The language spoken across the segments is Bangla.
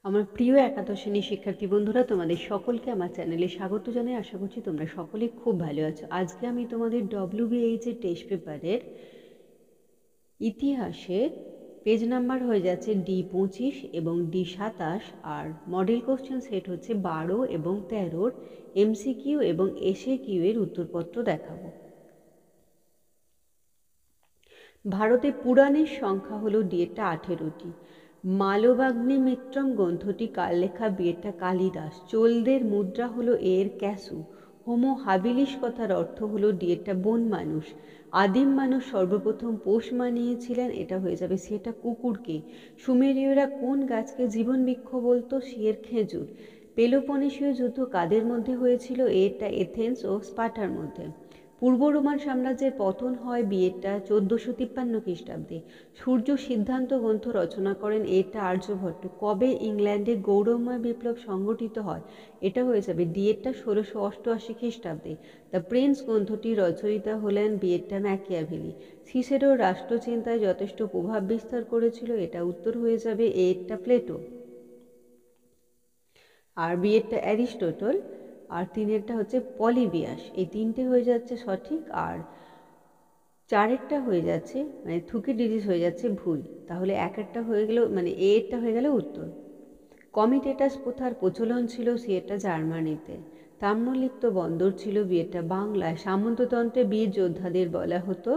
আমার প্রিয় একাদশ শ্রেণীর শিক্ষার্থী বন্ধুরা, তোমাদের সকলকে আমার চ্যানেলে স্বাগত জানাই। আশা করছি তোমরা সকলেই খুব ভালো আছো। আজকে আমি তোমাদের WBH এর টেস্ট পেপারের ইতিহাসের পেজ নাম্বার হয়ে যাচ্ছে D25 এবং D27, আর মডেল কোশ্চেন সেট হচ্ছে 12 এবং 13-র MCQ এবং SAQ এর উত্তরপত্র দেখাবো। ভারতে পুরাণের সংখ্যা হলো ডিএটা 18টি। মালবাগ্নি মিত্রম গ্রন্থটি কার লেখা? বিয়েটা কালিদাস। চোলদের মুদ্রা হলো এর ক্যাসু। হোমো হাবিলিস কথার অর্থ হলো ডিএটা বন মানুষ। আদিম মানুষ সর্বপ্রথম পোষ মানিয়েছিলেন, এটা হয়ে যাবে সেটা কুকুরকে। সুমেরীয়রা কোন গাছকে জীবন বৃক্ষ বলতো? এর খেজুর। পেলোপনেশীয় যুদ্ধ কাদের মধ্যে হয়েছিল? এটা এথেন্স ও স্পার্টার মধ্যে। পূর্ব রোমান সাম্রাজ্যের পতন হয় বিয়েটা 1453 খ্রিস্টাব্দে। সূর্য সিদ্ধান্ত গ্রন্থ রচনা করেন এটা আর্যভট্ট। কবে ইংল্যান্ডে গৌরবময় বিপ্লব সংগঠিত হয়? এটা হয়ে যাবে ডিএটা 1688 খ্রিস্টাব্দে। দ্য প্রিন্স গ্রন্থটির রচয়িতা হলেন বিয়েটা ম্যাকিয়াভেলি। সিসেরো রাষ্ট্রচিন্তায় যথেষ্ট প্রভাব বিস্তার করেছিল, এটা উত্তর হয়ে যাবে এটা প্লেটো। আর বিয়েরটা অ্যারিস্টটল, আর তিনেরটা হচ্ছে পলিবিয়াস। এই তিনটে হয়ে যাচ্ছে সঠিক, আর চারেরটা হয়ে যাচ্ছে মানে থুকিডিডিস হয়ে যাচ্ছে ভুল। তাহলে একটা হয়ে গেল, মানে এরটা হয়ে গেল উত্তর। কমিটেটাস প্রথার প্রচলন ছিল সিয়েটা জার্মানিতে। তাম্রলিপ্ত বন্দর ছিল বিয়েটা বাংলায়। সামন্ততন্ত্রে বীর যোদ্ধাদের বলা হতো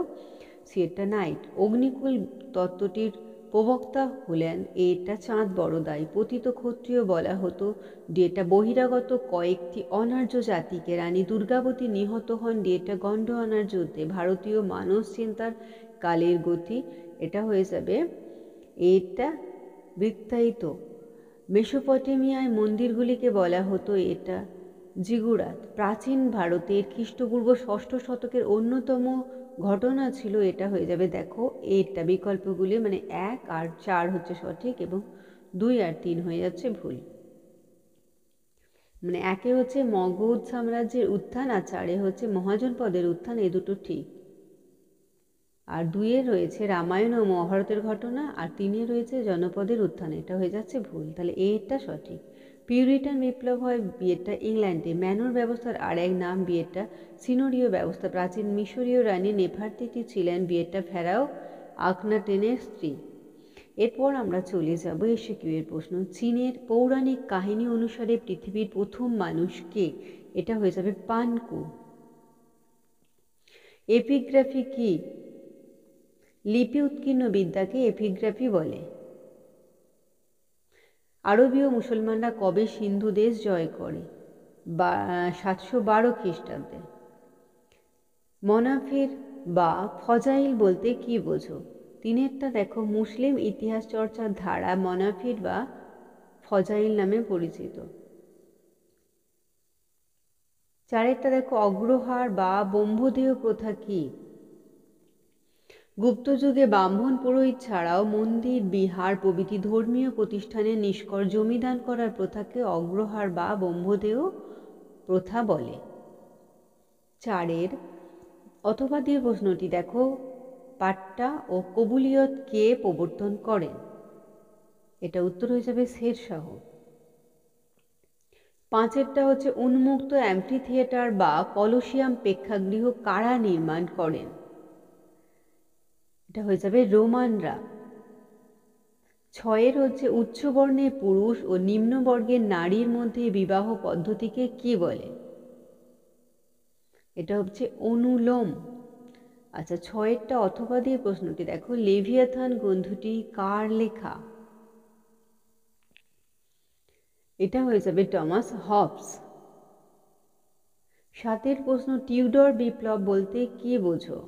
সিয়েটা নাইট। অগ্নিকুল তত্ত্বটির প্রবক্তা হলেন এটা চাঁদ বড়দাই। পতিত ক্ষত্রিয় বলা হতো ডিএটা বহিরাগত কয়েকটি অনার্য জাতিকে। রানী দুর্গাবতী নিহত হন ডিএটা গন্ডোয়ানার যুদ্ধে। ভারতীয় মানস চিন্তার কালের গতি, এটা হয়ে যাবে এটা বৃত্তায়িত। মেসোপটেমিয়ায় মন্দিরগুলিকে বলা হতো এটা জিগুরাত। প্রাচীন ভারতের খ্রিস্টপূর্ব 6ষ্ঠ শতকের অন্যতম ঘটনা ছিল, এটা হয়ে যাবে দেখো এটা বিকল্পগুলি, মানে 1 আর 4 হচ্ছে সঠিক এবং 2 আর 3 হয়ে যাচ্ছে ভুল। মানে 1-এ হচ্ছে মগধ সাম্রাজ্যের উত্থান, আর 4-এ হচ্ছে মহাজনপদের উত্থান, এই দুটো ঠিক। আর 2-এ রয়েছে রামায়ণ ও মহাভারতের ঘটনা, আর 3-এ রয়েছে জনপদের উত্থান, এটা হয়ে যাচ্ছে ভুল। তাহলে এটা সঠিক। পিউরিটান বিপ্লব হয় বিয়েটা ইংল্যান্ডে। ম্যানুর ব্যবস্থার আর এক নাম বিয়েটা সিনোরীয় ব্যবস্থা। প্রাচীন মিশরীয় রানী নেফারতিটি ছিলেন বিয়েটা ফেরাও আখনাটেনের স্ত্রী। এরপর আমরা চলে যাব এসকিউ এর প্রশ্ন। চীনের পৌরাণিক কাহিনী অনুসারে পৃথিবীর প্রথম মানুষ কে? এটা হয়ে যাবে পানকু। এপিগ্রাফি কি? লিপি উৎকীর্ণ বিদ্যাকে এপিগ্রাফি বলে। আরবীয় মুসলমানরা কবে সিন্ধু দেশ জয় করে? 712 খ্রিস্টাব্দে। মনাফির বা ফজাইল বলতে কি বোঝো? তিনেরটা দেখো মুসলিম ইতিহাস চর্চার ধারা মনাফির বা ফজাইল নামে পরিচিত। চারেরটা দেখো অগ্রহার বা ব্রহ্মদেহ প্রথা কি? গুপ্তযুগে ব্রাহ্মণ পুরোহিত ছাড়াও মন্দির, বিহার প্রভৃতি ধর্মীয় প্রতিষ্ঠানে নিষ্কর জমিদান করার প্রথাকে অগ্রহার বা ব্রহ্মদেহ প্রথা বলে। 4-এর অথবা দিয়ে প্রশ্নটি দেখো, পাট্টা ও কবুলিয়ত কে প্রবর্তন করেন? এটা উত্তর হয়ে যাবে শেরশাহ। 5-এরটা হচ্ছে উন্মুক্ত অ্যাম্পি থিয়েটার বা কলোসিয়াম প্রেক্ষাগৃহ কারা নির্মাণ করেন? এটা হয়ে যাবে রোমানরা। 6-এর হচ্ছে উচ্চবর্ণের পুরুষ ও নিম্নবর্গের নারীর মধ্যে বিবাহ পদ্ধতিকে কি বলে? এটা হচ্ছে অনুলোম। আচ্ছা, 6-এরটা অথবা দিয়ে প্রশ্নটি দেখো, লেভিয়াথান গ্রন্থটি কার লেখা? এটা হয়ে যাবে টমাস হবস। 7-এর প্রশ্ন, টিউডর বিপ্লব বলতে কি বোঝো?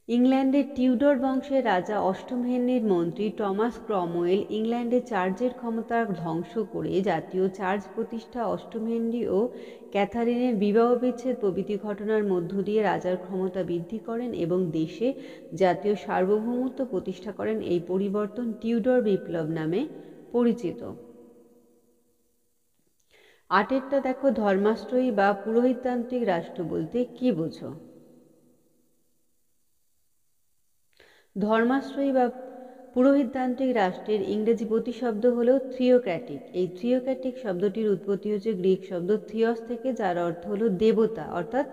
ইংল্যান্ডের টিউডর বংশের রাজা অষ্টম হেনরির মন্ত্রী টমাস ক্রমওয়েল ইংল্যান্ডে চার্চের ক্ষমতা ধ্বংস করে জাতীয় চার্চ প্রতিষ্ঠা, অষ্টম হেনরি ও ক্যাথারিনের বিবাহ বিচ্ছেদ প্রভৃতি ঘটনার মধ্য দিয়ে রাজার ক্ষমতা বৃদ্ধি করেন এবং দেশে জাতীয় সার্বভৌমত্ব প্রতিষ্ঠা করেন। এই পরিবর্তন টিউডর বিপ্লব নামে পরিচিত। 8-এরটা দেখো, ধর্মাশ্রয়ী বা পুরোহিততান্ত্রিক রাষ্ট্র বলতে কি বোঝো? ধর্মাশ্রয়ী বা পুরোহিততান্ত্রিক রাষ্ট্রের ইংরেজি প্রতিশব্দ হলো থিওক্র্যাটিক। এই থিওক্র্যাটিক শব্দটির উৎপত্তি হচ্ছে গ্রিক শব্দ থিয়স থেকে, যার অর্থ হলো দেবতা, অর্থাৎ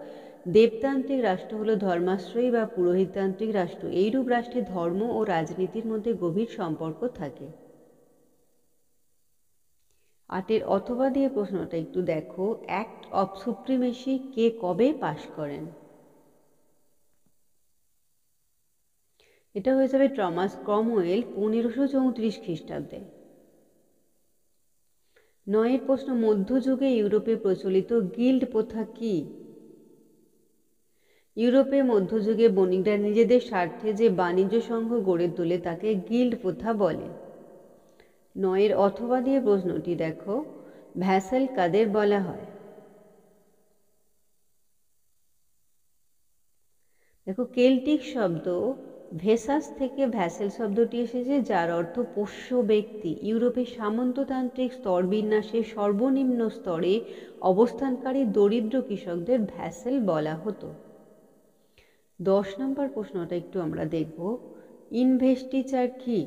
দেবতান্ত্রিক রাষ্ট্র হলো ধর্মাশ্রয়ী বা পুরোহিততান্ত্রিক রাষ্ট্র। এইরূপ রাষ্ট্রে ধর্ম ও রাজনীতির মধ্যে গভীর সম্পর্ক থাকে। 8 অথবা দিয়ে প্রশ্নটা একটু দেখো, অ্যাক্ট অফ সুপ্রিমেসি কে কবে পাশ করেন? এটা হয়ে যাবে টমাস ক্রমওয়েল 1534 খ্রিস্টাব্দে। 9 প্রশ্ন, মধ্যযুগে ইউরোপে প্রচলিত গিল্ড প্রথা কি? ইউরোপে মধ্যযুগে বণিকরা নিজেদের স্বার্থে যে বাণিজ্য সংঘ গড়ে তোলে তাকে গিল্ড প্রথা বলে। 9 অথবা দিয়ে প্রশ্নটি দেখো, ভ্যাসেল কাদের বলা হয়? দেখো, কেল্টিক শব্দ ভেসাস থেকে ভ্যাসেল শব্দটি এসেছে, যার অর্থ পোষ্য ব্যক্তি। ইউরোপে সামন্ততান্ত্রিক স্তরবিন্যাসে সর্বনিম্ন স্তরে অবস্থানকারী দরিদ্র কৃষকদের ভ্যাসেল বলা হতো। 10 নম্বর প্রশ্নটা একটু আমরা দেখব, ইনভেস্টিচার কি?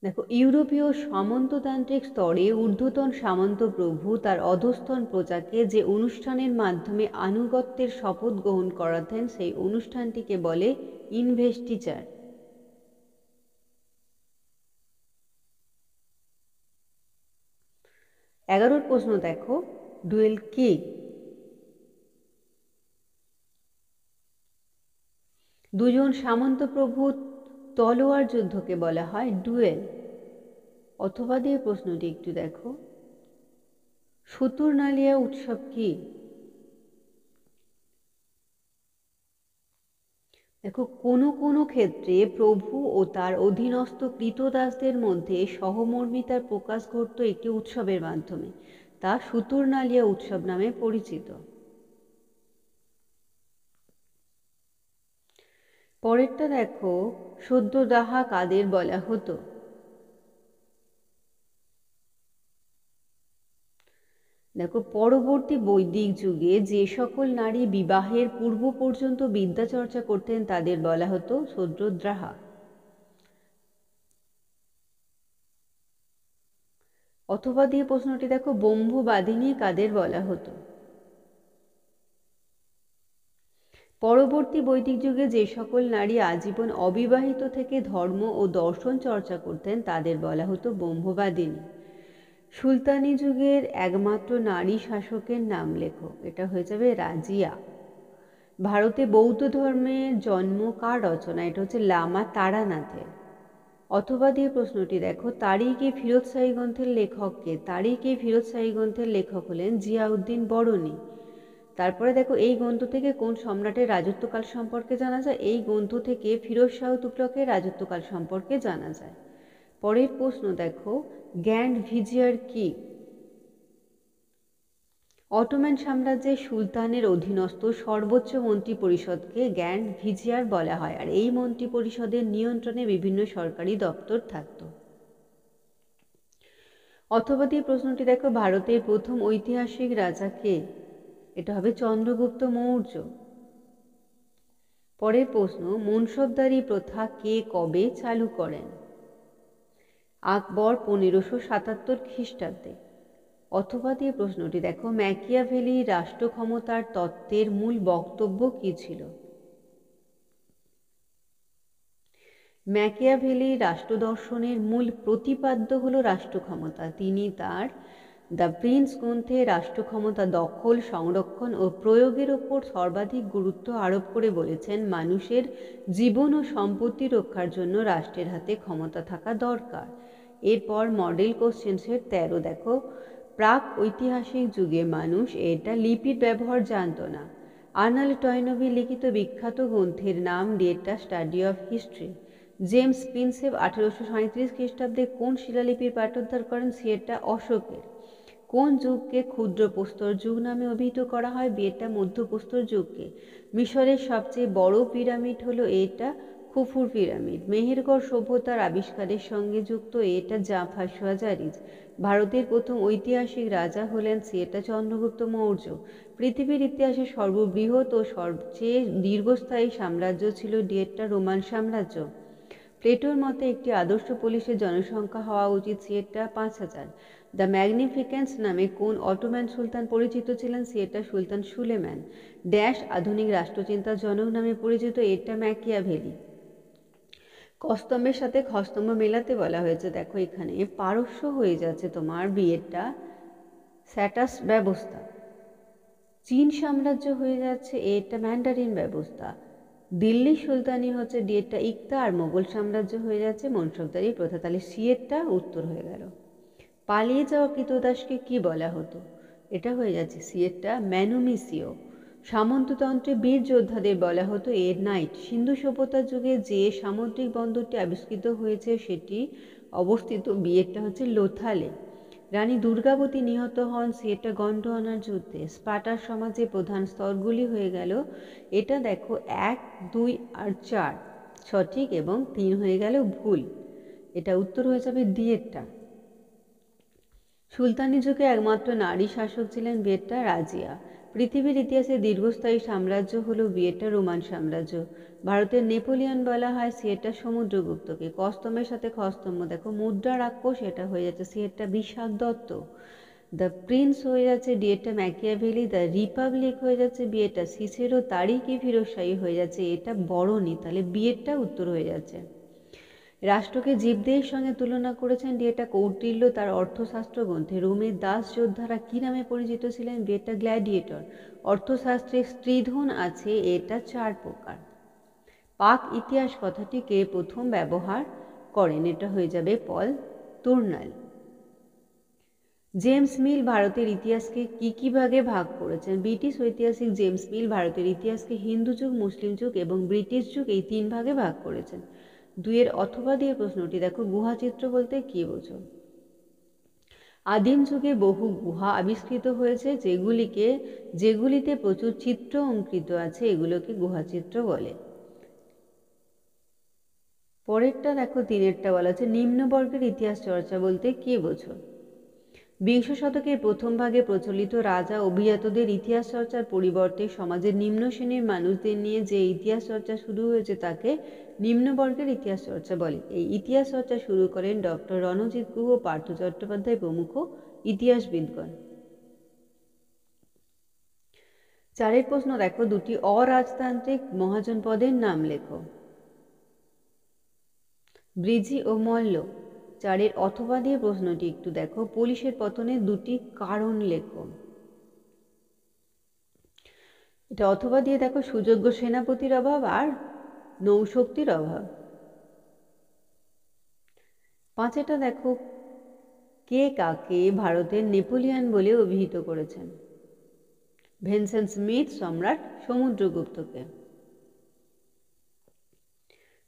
দেখো, ইউরোপীয় সামন্ততান্ত্রিক স্তরে ঊর্ধ্বতন সামন্ত প্রভু তার অধস্তন প্রজাকে যে অনুষ্ঠানের মাধ্যমে আনুগত্যের শপথ গ্রহণ করাতেন সেই অনুষ্ঠানটিকে বলে ইনভেস্টিচার। 11 প্রশ্ন দেখো, ডুয়েল কি? দুজন সামন্ত প্রভুর তলোয়ার যুদ্ধকে বলা হয় ডুয়েল। অথবা দিয়ে প্রশ্নটি একটু দেখো, সুতুরনালিয়া উৎসব কি? দেখো, কোনো ক্ষেত্রে প্রভু ও তার অধীনস্থ কৃতদাসদের মধ্যে সহমর্মিতার প্রকাশ ঘটত একটি উৎসবের মাধ্যমে, তা সুতুরনালিয়া উৎসব নামে পরিচিত। পরেরটা দেখো, সদ্যোজাহা কাদের বলা হতো? দেখো, পরবর্তী বৈদিক যুগে যে সকল নারী বিবাহের পূর্ব পর্যন্ত বিদ্যা চর্চা করতেন তাদের বলা হতো সদ্যোজাহা। অথবা দিয়ে প্রশ্নটি দেখো, ব্রহ্মবাদিনী কাদের বলা হতো? পরবর্তী বৈদিক যুগে যে সকল নারী আজীবন অবিবাহিত থেকে ধর্ম ও দর্শন চর্চা করতেন তাদের বলা হতো ব্রহ্মবাদিনী। সুলতানি যুগের একমাত্র নারী শাসকের নাম লেখো। এটা হয়ে যাবে রাজিয়া। ভারতে বৌদ্ধ ধর্মের জন্ম কার রচনা? এটা হচ্ছে লামা তারানাথের। অথবা দিয়ে প্রশ্নটি দেখো, তারিখ-ই-ফিরোজশাহী গ্রন্থের লেখককে? তারিখ-ই-ফিরোজশাহী গ্রন্থের লেখক হলেন জিয়াউদ্দিন বরনী। তারপরে দেখো, এই গ্রন্থ থেকে কোন সম্রাটের রাজত্বকাল সম্পর্কে জানা যায়? এই গ্রন্থ থেকে ফিরোজ শাহ তুগলকের রাজত্বকাল সম্পর্কে জানা যায়। পরের প্রশ্ন দেখো, গ্র্যান্ড ভিজিয়ার কি? অটোম্যান সাম্রাজ্যের সুলতানের অধীনস্থ সর্বোচ্চ মন্ত্রী পরিষদকে গ্র্যান্ড ভিজিয়ার বলা হয়, আর এই মন্ত্রী পরিষদের নিয়ন্ত্রণে বিভিন্ন সরকারি দপ্তর থাকত। অথবা দিয়ে প্রশ্নটি দেখো, ভারতের প্রথম ঐতিহাসিক রাজা কে? এটা হবে চন্দ্রগুপ্ত মৌর্য। পরের প্রশ্ন, মনসবদারি প্রথা কে কবে চালু করেন? আকবর 1577 খ্রিস্টাব্দে। অথবা দিয়ে প্রশ্নটি দেখো, ম্যাকিয়াভেলি রাষ্ট্র ক্ষমতার তত্ত্বের মূল বক্তব্য কি ছিল? ম্যাকিয়াভেলি রাষ্ট্রদর্শনের মূল প্রতিপাদ্য হল রাষ্ট্র ক্ষমতা। তিনি তার দ্য প্রিন্স গ্রন্থে রাষ্ট্র ক্ষমতা দখল, সংরক্ষণ ও প্রয়োগের ওপর সর্বাধিক গুরুত্ব আরোপ করে বলেছেন, মানুষের জীবন ও সম্পত্তি রক্ষার জন্য রাষ্ট্রের হাতে ক্ষমতা থাকা দরকার। এরপর মডেল কোশ্চেন্সের 13 দেখো, প্রাক ঐতিহাসিক যুগে মানুষ এটা লিপির ব্যবহার জানত না। আর্নাল্ড টয়নবী লিখিত বিখ্যাত গ্রন্থের নাম data study of history. James Prinsep 1837 খ্রিস্টাব্দে কোন শিলালিপির পাঠোদ্ধার করেন? সেটা অশোকের। কোন যুগকে ক্ষুদ্র প্রস্তর যুগ নামে অভিহিত করা হয়? এটা মধ্যপ্রস্তর যুগকে। মিশরের সবচেয়ে বড় পিরামিড হলো এটা খুফুর পিরামিড। মেহেরগড় সভ্যতার আবিষ্কারের সঙ্গে যুক্ত এটা জাফা শাহজারিজ। ভারতের প্রথম ঐতিহাসিক রাজা হলেন এটা চন্দ্রগুপ্ত মৌর্য। পৃথিবীর ইতিহাসে সর্ববৃহৎ ও সবচেয়ে দীর্ঘস্থায়ী সাম্রাজ্য ছিল এটা রোমান সাম্রাজ্য। প্লেটোর মতে একটি আদর্শ পুলিশের জনসংখ্যা হওয়া উচিত এটা 5000। দ্য ম্যাগনিফিকেন্স নামে কোন অটোম্যান সুলতান পরিচিত ছিলেন এটা সুলতান সুলেমান। ড্যাশ আধুনিক রাষ্ট্রচিন্তার জনক নামে পরিচিত এটা ম্যাকিয়াভেলি। কস্তম্ভের সাথে খস্তম্ভ মেলাতে বলা হয়েছে। দেখো এখানে পারস্য হয়ে যাচ্ছে তোমার বিয়েটা স্যাটাস ব্যবস্থা, চীন সাম্রাজ্য হয়ে যাচ্ছে এটা ম্যান্ডারিন ব্যবস্থা, দিল্লি সুলতানি হচ্ছে ডিয়েটটা ইকতা, আর মোগল সাম্রাজ্য হয়ে যাচ্ছে মনসবদারি প্রথা। তাহলে সিয়েরটা উত্তর হয়ে গেল। পালিয়ে যাওয়া কৃতদাসকে কি বলা হতো? এটা হয়ে যাচ্ছে সিয়েরটা ম্যানুমিসিও। সামন্ততন্ত্রে বীর যোদ্ধাদের বলা হতো এর নাইট। সিন্ধু সভ্যতার যুগে যে সামুদ্রিক বন্দরটি আবিষ্কৃত হয়েছে সেটি অবস্থিত বিয়েরটা হচ্ছে লোথালে। রানী দুর্গাবতী নিহত হন সেটা গন্ডোয়ানার যুদ্ধে। স্পার্টার সমাজে প্রধান স্তরগুলি হয়ে গেল এটা দেখো 1, 2 আর 4 সঠিক এবং 3 হয়ে গেল ভুল। এটা উত্তর হয়ে যাবে ডিয়েরটা। সুলতানি যুগে একমাত্র নারী শাসক ছিলেন বিয়েরটা রাজিয়া। পৃথিবীর ইতিহাসে দীর্ঘস্থায়ী সাম্রাজ্য হল বিয়েরটা রোমান সাম্রাজ্য। ভারতের নেপোলিয়ন বলা হয় সিয়েরটা সমুদ্রগুপ্তকে। কস্তম্ভের সাথে খস্তম্ভ দেখো মুদ্রা রাক্ষস এটা হয়ে যাচ্ছে সিয়েরটা বিশাখ দত্ত। দ্য প্রিন্স হয়ে যাচ্ছে ডিয়েটা ম্যাকিয়াভেলি। দ্য রিপাবলিক হয়ে যাচ্ছে বিয়েটা সিসেরো। তারিকি ফিরোজশাহী হয়ে যাচ্ছে এটা বরণী। তাহলে বিয়েরটা উত্তর হয়ে যাচ্ছে। রাষ্ট্রকে জীবদেহের সঙ্গে তুলনা করেছেন ডিয়েটা কৌটিল্য তার অর্থশাস্ত্র গ্রন্থে। রোমের দাস যোদ্ধারা কি নামে পরিচিত ছিলেন? ডিয়েটা গ্ল্যাডিয়েটর। অর্থশাস্ত্রে স্ত্রীধন আছে এটা 4 প্রকার। পাক ইতিহাস কথাটি কে প্রথম ব্যবহার করেন? এটা হয়ে যাবে পল তুর্নাল। জেমস মিল ভারতের ইতিহাসকে কি ভাগে ভাগ করেছেন? ব্রিটিশ ঐতিহাসিক জেমস মিল ভারতের ইতিহাসকে হিন্দু যুগ, মুসলিম যুগ এবং ব্রিটিশ যুগ এই 3 ভাগে ভাগ করেছেন। 2 অথবা দিয়ে প্রশ্নটি দেখো গুহাচিত্র বলতে কি বোঝো? আদিম যুগে বহু গুহা আবিষ্কৃত হয়েছে যেগুলিতে প্রচুর চিত্র অঙ্কিত আছে, এগুলোকে গুহাচিত্র বলে। পরেরটা দেখো 3টা বলা আছে নিম্নবর্গের ইতিহাস চর্চা বলতে কি বোঝো? বিংশ শতকের প্রথম ভাগে প্রচলিত রাজা অভিজাতদের ইতিহাস চর্চার পরিবর্তে সমাজের নিম্ন শ্রেণীর মানুষদের নিয়ে যে ইতিহাস চর্চা শুরু হয়েছে তাকে নিম্নবর্গের ইতিহাস চর্চা বলে। এই ইতিহাস চর্চা শুরু করেন ডক্টর রণজিৎ গুহ, পার্থ চট্টোপাধ্যায় প্রমুখ ইতিহাসবিদগণ। 4 প্রশ্ন দেখো 2টি অরাজতান্ত্রিক মহাজন পদের নাম লেখো। ব্রিজি ও মল্ল। 4 অথবা দিয়ে প্রশ্নটি একটু দেখো পুলিশের পতনের 2টি কারণ লেখো। এটা অথবা দিয়ে দেখো সুযোগ্য সেনাপতির অভাব আর নৌশক্তির অভাব। 5টা দেখো কে কাকে ভারতের নেপোলিয়ন বলে অভিহিত করেছেন? ভিনসেন্ট স্মিথ সম্রাট সমুদ্রগুপ্তকে।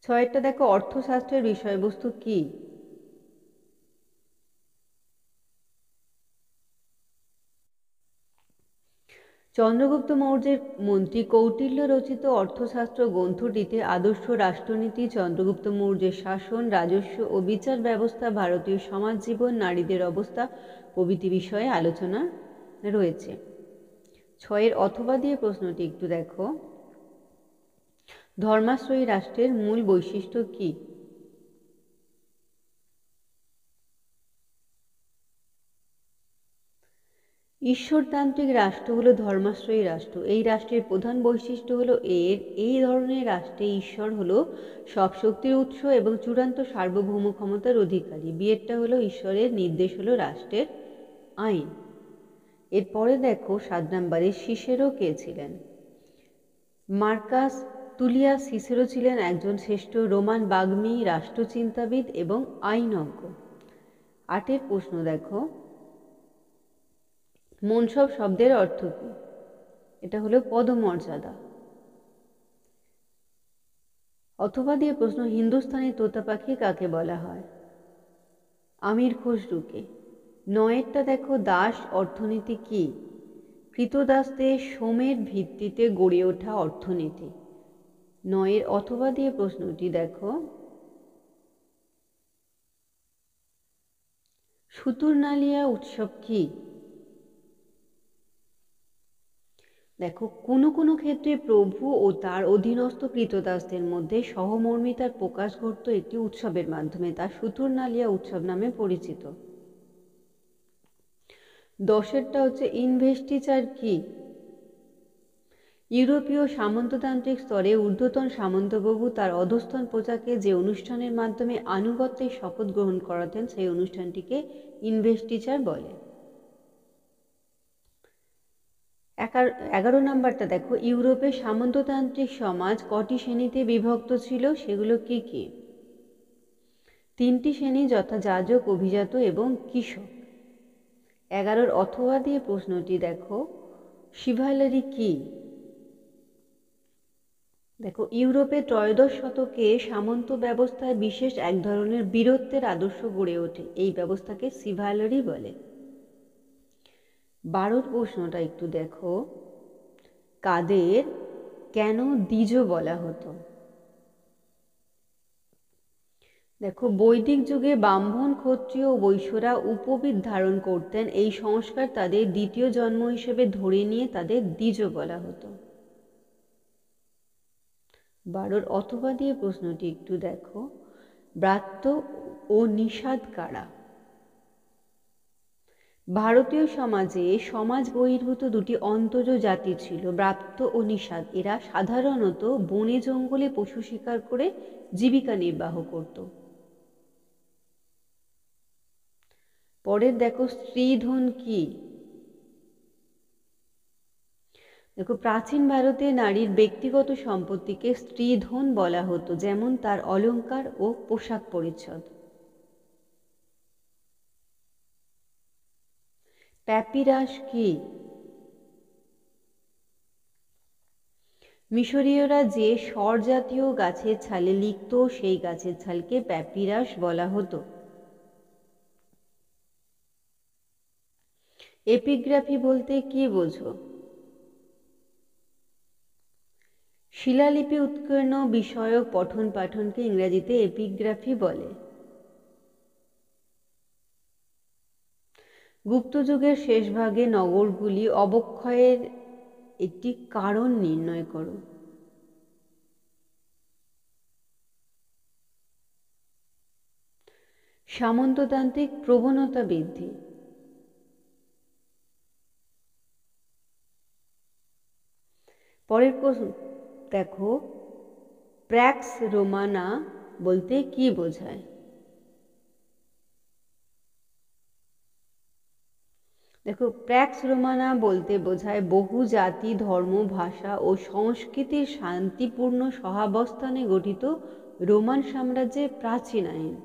6টা দেখো অর্থশাস্ত্রের বিষয়বস্তু কি? চন্দ্রগুপ্ত মৌর্যের মন্ত্রী কৌটিল্য রচিত অর্থশাস্ত্র গ্রন্থটিতে আদর্শ রাষ্ট্রনীতি, চন্দ্রগুপ্ত মৌর্যের শাসন, রাজস্ব ও বিচার ব্যবস্থা, ভারতীয় সমাজ জীবন, নারীদের অবস্থা প্রভৃতি বিষয়ে আলোচনা রয়েছে। 6 অথবা দিয়ে প্রশ্নটি একটু দেখো ধর্মাশ্রয়ী রাষ্ট্রের মূল বৈশিষ্ট্য কি? ঈশ্বরতান্ত্রিক রাষ্ট্র হলো ধর্মাশ্রয়ী রাষ্ট্র। এই রাষ্ট্রের প্রধান বৈশিষ্ট্য হলো এই ধরনের রাষ্ট্রে ঈশ্বর হলো সব শক্তির উৎস এবং চূড়ান্ত সার্বভৌম ক্ষমতার অধিকারী। বিয়েরটা হলো ঈশ্বরের নির্দেশ হলো রাষ্ট্রের আইন। এরপরে দেখো 7 নম্বরে সিসেরো কে ছিলেন? মার্কাস তুলিয়াস সিসেরো ছিলেন একজন শ্রেষ্ঠ রোমান বাগ্মী, রাষ্ট্রচিন্তাবিদ এবং আইনজ্ঞ। 8 প্রশ্ন দেখো মনসব শব্দের অর্থ কি? এটা হলো পদমর্যাদা। অথবা দিয়ে প্রশ্ন হিন্দুস্তানি তোতা পাখি কাকে বলা হয়? আমির খসরুকে। 9টা দেখো দাস অর্থনীতি কি? কৃতদাসদের শ্রমের ভিত্তিতে গড়ে ওঠা অর্থনীতি। নয়ের অথবা দিয়ে প্রশ্নটি দেখো, সুতুরনালিয়া উৎসব কি? দেখো, কোনো কোনো ক্ষেত্রে প্রভু ও তার অধীনস্থ কৃতদাসদের মধ্যে সহমর্মিতার প্রকাশ ঘটত একটি উৎসবের মাধ্যমে, তা সুতুরনালিয়া উৎসব নামে পরিচিত। 10এরটা হচ্ছে ইনভেস্টিচার কি? ইউরোপীয় সামন্ততান্ত্রিক স্তরে ঊর্ধ্বতন সামন্তবাবু তার অধস্তন প্রজাকে যে অনুষ্ঠানের মাধ্যমে আনুগত্যের শপথ গ্রহণ করাতেন সেই অনুষ্ঠানটিকে ইনভেস্টিচার বলে। 11 নম্বরটা দেখো, ইউরোপের সামন্ততান্ত্রিক সমাজ কটি শ্রেণীতে বিভক্ত ছিল? সেগুলো কি কি? 3টি শ্রেণী, যথা যাজক, অভিজাত এবং কৃষক। 11 অথবা দিয়ে প্রশ্নটি দেখো, শিভালারি কি? দেখো, ইউরোপে ত্রয়োদশ শতকে সামন্ত ব্যবস্থায় বিশেষ এক ধরনের বীরত্বের আদর্শ গড়ে ওঠে, এই ব্যবস্থাকে শিভালারি বলে। 12 প্রশ্নটা একটু দেখো, কাদের কেন দ্বিজ বলা হতো? দেখো, বৈদিক যুগে ব্রাহ্মণ, ক্ষত্রিয় ও বৈশ্যরা উপবীত ধারণ করতেন, এই সংস্কার তাদের দ্বিতীয় জন্ম হিসেবে ধরে নিয়ে তাদের দ্বিজ বলা হতো। 12 অথবা দিয়ে প্রশ্নটি একটু দেখো, ব্রাত্য ও নিষাদ কারা? ভারতীয় সমাজে সমাজ বহির্ভূত দুটি অন্তজ জাতি ছিল, ব্রাত্য ও নিষাদ। এরা সাধারণত বনে জঙ্গলে পশু শিকার করে জীবিকা নির্বাহ করত। পরের দেখো, স্ত্রীধন কি? দেখো, প্রাচীন ভারতে নারীর ব্যক্তিগত সম্পত্তিকে স্ত্রীধন বলা হতো, যেমন তার অলংকার ও পোশাক পরিচ্ছদ। প্যাপিরাস কি? মিশরীয়রা যে স্বর জাতীয় গাছের ছালে লিখত, সেই গাছের ছালকে প্যাপিরাস বলা হতো। এপিগ্রাফি বলতে কি বোঝো? শিলালিপি উৎকীর্ণ বিষয়ক পঠন পাঠনকে ইংরেজিতে এপিগ্রাফি বলে। গুপ্ত যুগের শেষ ভাগে নগরগুলি অবক্ষয়ের একটি কারণ নির্ণয় করো। সামন্ততান্ত্রিক প্রবণতা বৃদ্ধি। পরের প্রশ্ন দেখো, প্র্যাক্স রোমানা বলতে কি বোঝায়? দেখো, প্র্যাক্স রোমানা বলতে বোঝায় বহু জাতি, ধর্ম, ভাষা ও সংস্কৃতির শান্তিপূর্ণ সহাবস্থানে গঠিত রোমান সাম্রাজ্যের প্রাচীন আইন।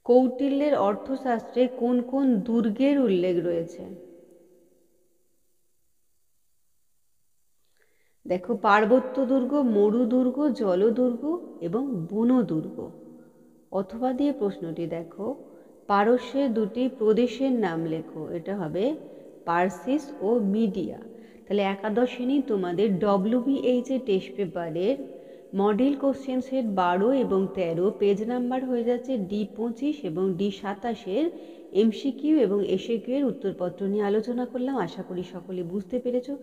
কৌটিল্যের অর্থশাস্ত্রে কোন কোন দুর্গের উল্লেখ রয়েছে? দেখো, পার্বত্য দুর্গ, মরু দুর্গ, জলদুর্গ এবং বনদুর্গ। অথবা দিয়ে প্রশ্নটি দেখো, পারস্যের দুটি প্রদেশের নাম লেখো। এটা হবে পারসিস ও মিডিয়া। তাহলে একাদশ শ্রেণী তোমাদের WBH এর টেস্ট পেপারের মডেল কোশ্চেন সেট 12 এবং 13 পেজ নাম্বার হয়ে যাচ্ছে D25 এবং D27-এর MCQ এবং SAQ এর উত্তরপত্র নিয়ে আলোচনা করলাম। আশা করি সকলে বুঝতে পেরেছো।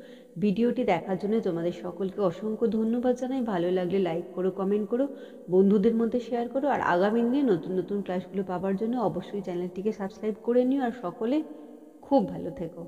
ভিডিওটি দেখার জন্য তোমাদের সকলকে অসংখ্য ধন্যবাদ জানাই। ভালো লাগলে লাইক করো, কমেন্ট করো, বন্ধুদের মধ্যে শেয়ার করো, আর আগামী দিনে নতুন নতুন ক্লাসগুলো পাওয়ার জন্য অবশ্যই চ্যানেলটিকে সাবস্ক্রাইব করে নিও। আর সকলে খুব ভালো থেকো।